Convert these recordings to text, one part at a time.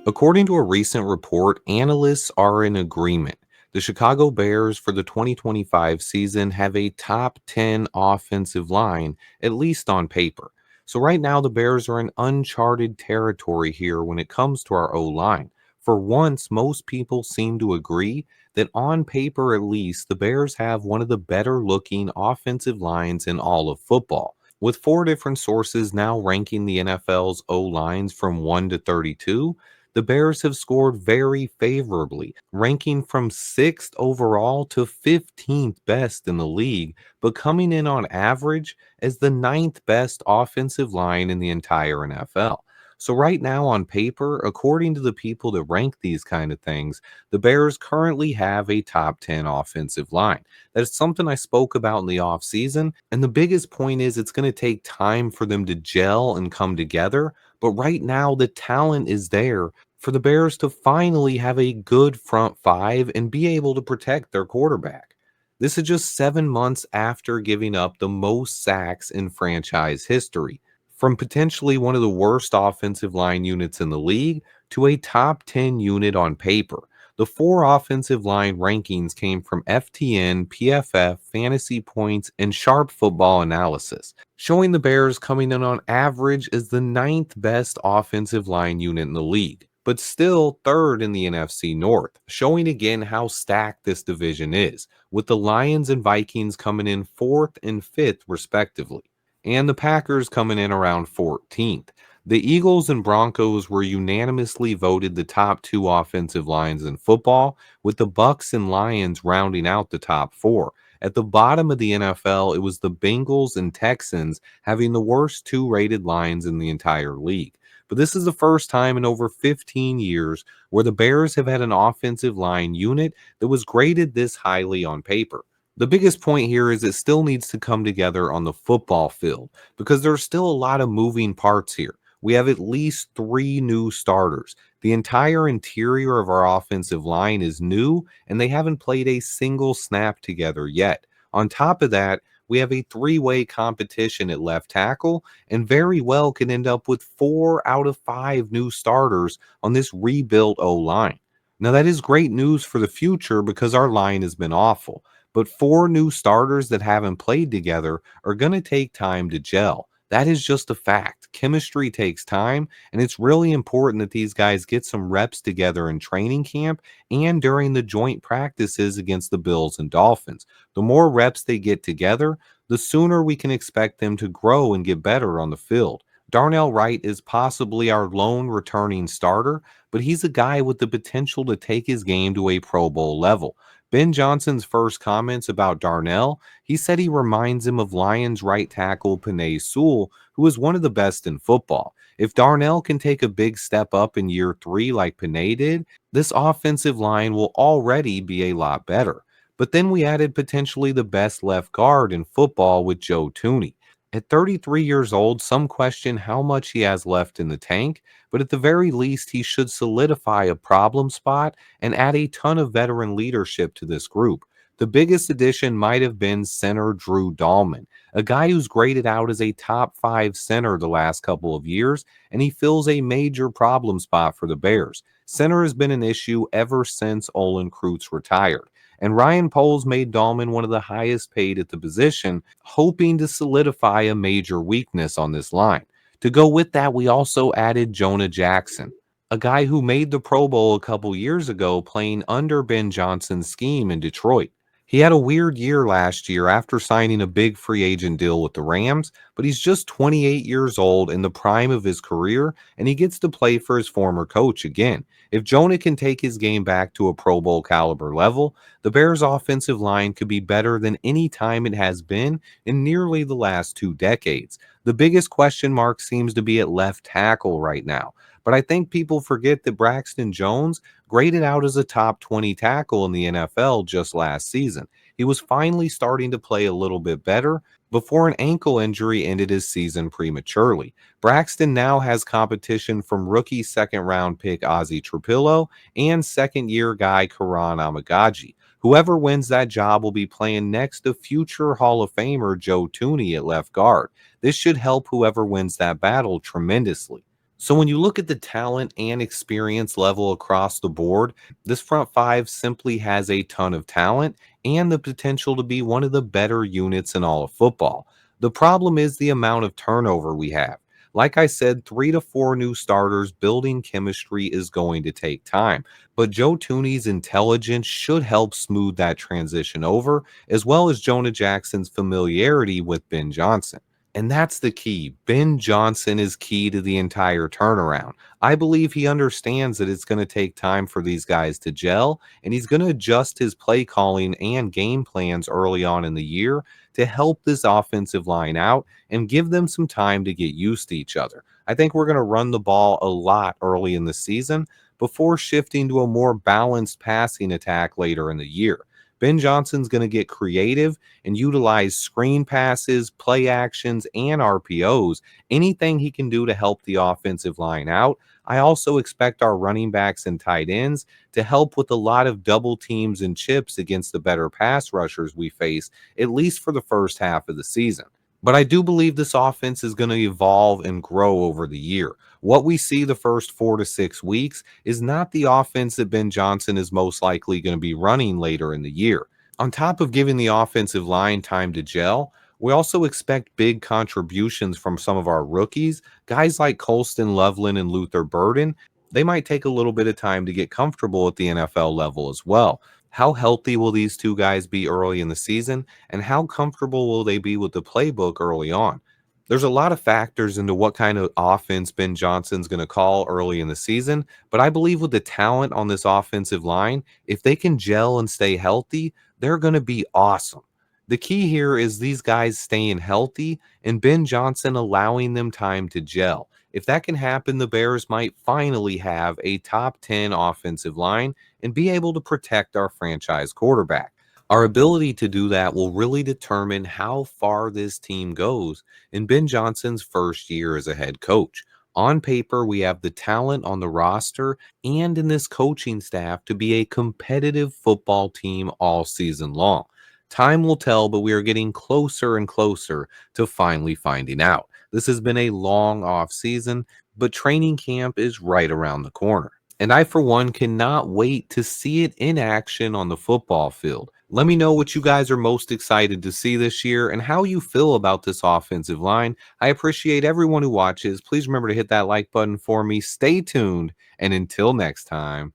According to a recent report, analysts are in agreement. The Chicago Bears for the 2025 season have a top 10 offensive line, at least on paper. So, right now, the Bears are in uncharted territory here when it comes to our O line. For once, most people seem to agree that on paper, at least, the Bears have one of the better looking offensive lines in all of football. With four different sources now ranking the NFL's O lines from 1 to 32, the Bears have scored very favorably, ranking from 6th overall to 15th best in the league, but coming in on average as the ninth best offensive line in the entire NFL. So, right now on paper, according to the people that rank these kind of things, the Bears currently have a top 10 offensive line. That's something I spoke about in the offseason. And the biggest point is it's going to take time for them to gel and come together. But right now, the talent is there for the Bears to finally have a good front five and be able to protect their quarterback. This is just 7 months after giving up the most sacks in franchise history, from potentially one of the worst offensive line units in the league to a top 10 unit on paper. The four offensive line rankings came from FTN, PFF, Fantasy Points, and Sharp Football Analysis, showing the Bears coming in on average as the ninth best offensive line unit in the league, but still third in the NFC North, showing again how stacked this division is, with the Lions and Vikings coming in fourth and fifth, respectively, and the Packers coming in around 14th. The Eagles and Broncos were unanimously voted the top two offensive lines in football, with the Bucks and Lions rounding out the top four. At the bottom of the NFL, it was the Bengals and Texans having the worst two rated lines in the entire league. But this is the first time in over 15 years where the Bears have had an offensive line unit that was graded this highly on paper. The biggest point here is it still needs to come together on the football field because there's still a lot of moving parts here. We have at least three new starters. The entire interior of our offensive line is new, and they haven't played a single snap together yet. On top of that, we have a three-way competition at left tackle, and very well could end up with 4 out of 5 new starters on this rebuilt O line. Now, that is great news for the future because our line has been awful, but four new starters that haven't played together are going to take time to gel. That is just a fact. Chemistry takes time, and it's really important that these guys get some reps together in training camp and during the joint practices against the Bills and Dolphins. The more reps they get together, the sooner we can expect them to grow and get better on the field. Darnell Wright is possibly our lone returning starter, but he's a guy with the potential to take his game to a Pro Bowl level. Ben Johnson's first comments about Darnell, he said he reminds him of Lions right tackle Penei Sewell, who is one of the best in football. If Darnell can take a big step up in year three like Penei did, this offensive line will already be a lot better. But then we added potentially the best left guard in football with Joe Tooney. At 33 years old, some question how much he has left in the tank, but at the very least, he should solidify a problem spot and add a ton of veteran leadership to this group. The biggest addition might have been center Drew Dahlman, a guy who's graded out as a top 5 center the last couple of years, and he fills a major problem spot for the Bears. Center has been an issue ever since Olin Kreutz retired. And Ryan Poles made Dahlman one of the highest paid at the position, hoping to solidify a major weakness on this line. To go with that, we also added Jonah Jackson, a guy who made the Pro Bowl a couple years ago playing under Ben Johnson's scheme in Detroit. He had a weird year last year after signing a big free agent deal with the Rams, but he's just 28 years old in the prime of his career, and he gets to play for his former coach again. If Jonah can take his game back to a Pro Bowl caliber level, the Bears' offensive line could be better than any time it has been in nearly the last 2 decades. The biggest question mark seems to be at left tackle right now. But I think people forget that Braxton Jones graded out as a top 20 tackle in the NFL just last season. He was finally starting to play a little bit better before an ankle injury ended his season prematurely. Braxton now has competition from rookie second round pick Ozzie Trapillo and second year guy Karan Amagaji. Whoever wins that job will be playing next to future Hall of Famer Joe Tooney at left guard. This should help whoever wins that battle tremendously. So when you look at the talent and experience level across the board, this front five simply has a ton of talent and the potential to be one of the better units in all of football. The problem is the amount of turnover we have. Like I said, 3 to 4 new starters building chemistry is going to take time, but Joe Tooney's intelligence should help smooth that transition over, as well as Jonah Jackson's familiarity with Ben Johnson. And that's the key. Ben Johnson is key to the entire turnaround. I believe he understands that it's going to take time for these guys to gel, and he's going to adjust his play calling and game plans early on in the year to help this offensive line out and give them some time to get used to each other. I think we're going to run the ball a lot early in the season before shifting to a more balanced passing attack later in the year. Ben Johnson's going to get creative and utilize screen passes, play actions, and RPOs, anything he can do to help the offensive line out. I also expect our running backs and tight ends to help with a lot of double teams and chips against the better pass rushers we face, at least for the first half of the season. But I do believe this offense is going to evolve and grow over the year. What we see the first 4 to 6 weeks is not the offense that Ben Johnson is most likely going to be running later in the year. On top of giving the offensive line time to gel, we also expect big contributions from some of our rookies. Guys like Colston Loveland and Luther Burden, they might take a little bit of time to get comfortable at the NFL level as well. How healthy will these two guys be early in the season, and how comfortable will they be with the playbook early on? There's a lot of factors into what kind of offense Ben Johnson's going to call early in the season, but I believe with the talent on this offensive line, if they can gel and stay healthy, they're going to be awesome. The key here is these guys staying healthy and Ben Johnson allowing them time to gel. If that can happen, the Bears might finally have a top 10 offensive line and be able to protect our franchise quarterback. Our ability to do that will really determine how far this team goes in Ben Johnson's first year as a head coach. On paper, we have the talent on the roster and in this coaching staff to be a competitive football team all season long. Time will tell, but we are getting closer and closer to finally finding out. This has been a long off season, but training camp is right around the corner. And I, for one, cannot wait to see it in action on the football field. Let me know what you guys are most excited to see this year and how you feel about this offensive line. I appreciate everyone who watches. Please remember to hit that like button for me. Stay tuned. And until next time,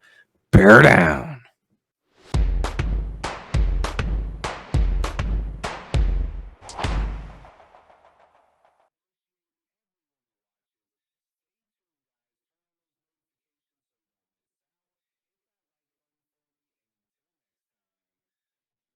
bear down.